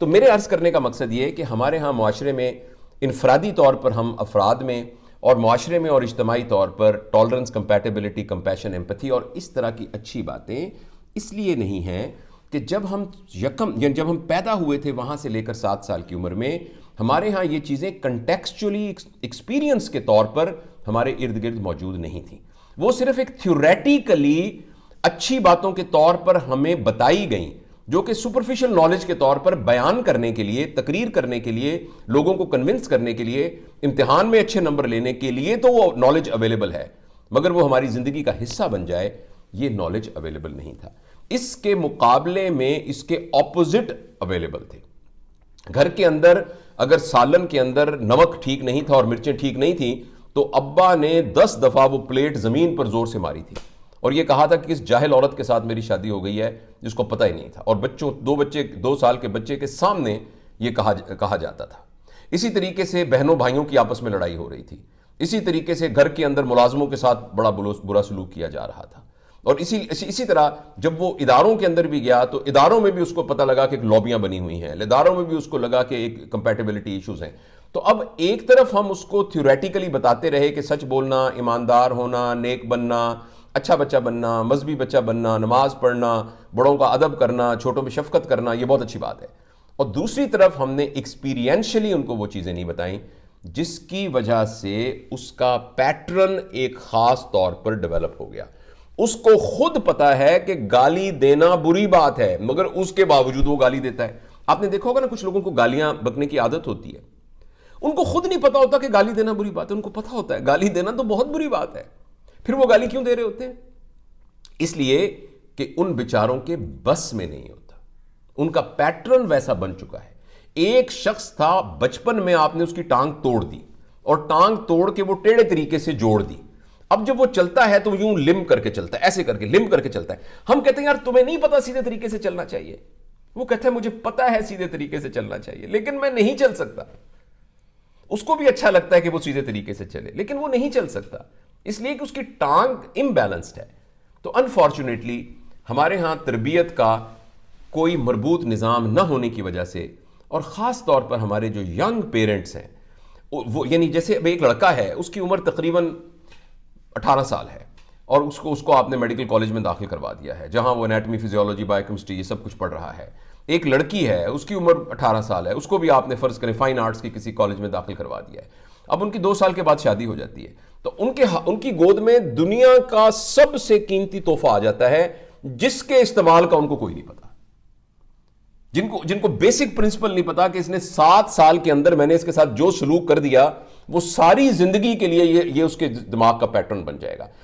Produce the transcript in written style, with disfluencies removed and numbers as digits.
تو میرے عرض کرنے کا مقصد یہ ہے کہ ہمارے ہاں معاشرے میں انفرادی طور پر ہم افراد میں اور معاشرے میں اور اجتماعی طور پر ٹالرنس، کمپیٹیبلٹی، کمپیشن، ایمپتھی اور اس طرح کی اچھی باتیں اس لیے نہیں ہیں کہ جب ہم پیدا ہوئے تھے وہاں سے لے کر 7 سال کی عمر میں ہمارے ہاں یہ چیزیں کنٹیکسچولی ایکسپیرینس کے طور پر ہمارے ارد گرد موجود نہیں تھیں. وہ صرف ایک تھیوریٹیکلی اچھی باتوں کے طور پر ہمیں بتائی گئیں، جو کہ سپرفیشل نالج کے طور پر بیان کرنے کے لیے، تقریر کرنے کے لیے، لوگوں کو کنونس کرنے کے لیے، امتحان میں اچھے نمبر لینے کے لیے تو وہ نالج اویلیبل ہے، مگر وہ ہماری زندگی کا حصہ بن جائے یہ نالج اویلیبل نہیں تھا. اس کے مقابلے میں اس کے اپوزٹ اویلیبل تھے. گھر کے اندر اگر سالن کے اندر نمک ٹھیک نہیں تھا اور مرچیں ٹھیک نہیں تھیں تو ابا نے 10 دفعہ وہ پلیٹ زمین پر زور سے ماری تھی اور یہ کہا تھا کہ اس جاہل عورت کے ساتھ میری شادی ہو گئی ہے جس کو پتہ ہی نہیں تھا، اور 2 سال کے بچے کے سامنے یہ کہا جاتا تھا. اسی طریقے سے بہنوں بھائیوں کی آپس میں لڑائی ہو رہی تھی. اسی طریقے سے گھر کے اندر ملازموں کے ساتھ بڑا برا سلوک کیا جا رہا تھا. اور اسی طرح جب وہ اداروں کے اندر بھی گیا تو اداروں میں بھی اس کو پتہ لگا کہ لابیاں بنی ہوئی ہیں، اداروں میں بھی اس کو لگا کہ ایک کمپیٹیبلٹی ایشوز ہیں. تو اب ایک طرف ہم اس کو تھیوریٹیکلی بتاتے رہے کہ سچ بولنا، ایماندار ہونا، نیک بننا، اچھا بچہ بننا، مذہبی بچہ بننا، نماز پڑھنا، بڑوں کا ادب کرنا، چھوٹوں پہ شفقت کرنا، یہ بہت اچھی بات ہے. اور دوسری طرف ہم نے ایکسپیرینشلی ان کو وہ چیزیں نہیں بتائیں جس کی وجہ سے اس کا پیٹرن ایک خاص طور پر ڈیولپ ہو گیا. اس کو خود پتا ہے کہ گالی دینا بری بات ہے مگر اس کے باوجود وہ گالی دیتا ہے. آپ نے دیکھا ہوگا نا کچھ لوگوں کو گالیاں بکنے کی عادت ہوتی ہے، ان کو خود نہیں پتا ہوتا کہ گالی دینا بری بات ہے، ان کو پتا ہوتا ہے گالی دینا تو بہت بری بات ہے، پھر وہ گالی کیوں دے رہے ہوتے ہیں؟ اس لیے کہ ان بیچاروں کے بس میں نہیں ہوتا، ان کا پیٹرن ویسا بن چکا ہے. ایک شخص تھا بچپن میں آپ نے اس کی ٹانگ توڑ دی اور ٹانگ توڑ کے وہ ٹیڑھے طریقے سے جوڑ دی. اب جب وہ چلتا ہے تو یوں لم کر کے چلتا ہے، ایسے کر کے لم کر کے چلتا ہے. ہم کہتے ہیں یار تمہیں نہیں پتا سیدھے طریقے سے چلنا چاہیے. وہ کہتا ہے مجھے پتا ہے سیدھے طریقے سے چلنا چاہیے لیکن میں نہیں چل سکتا. اس کو بھی اچھا لگتا ہے کہ وہ سیدھے طریقے سے چلے لیکن وہ نہیں چل سکتا اس لیے کہ اس کی ٹانگ امبیلنسڈ ہے. تو انفارچونیٹلی ہمارے ہاں تربیت کا کوئی مربوط نظام نہ ہونے کی وجہ سے، اور خاص طور پر ہمارے جو ینگ پیرنٹس ہیں وہ یعنی جیسے اب ایک لڑکا ہے اس کی عمر تقریباً 18 سال ہے اور اس کو آپ نے میڈیکل کالج میں داخل کروا دیا ہے جہاں وہ انیٹمی، فزیولوجی، بایو کیمسٹری یہ سب کچھ پڑھ رہا ہے. ایک لڑکی ہے اس کی عمر 18 سال ہے، اس کو بھی آپ نے فرض کریں فائن آرٹس کی کسی کالج میں داخل کروا دیا ہے. اب ان کی 2 سال کے بعد شادی ہو جاتی ہے تو ان کی گود میں دنیا کا سب سے قیمتی تحفہ آ جاتا ہے جس کے استعمال کا ان کو کوئی نہیں پتا. جن کو بیسک پرنسپل نہیں پتا کہ اس نے 7 سال کے اندر میں نے اس کے ساتھ جو سلوک کر دیا وہ ساری زندگی کے لیے یہ اس کے دماغ کا پیٹرن بن جائے گا.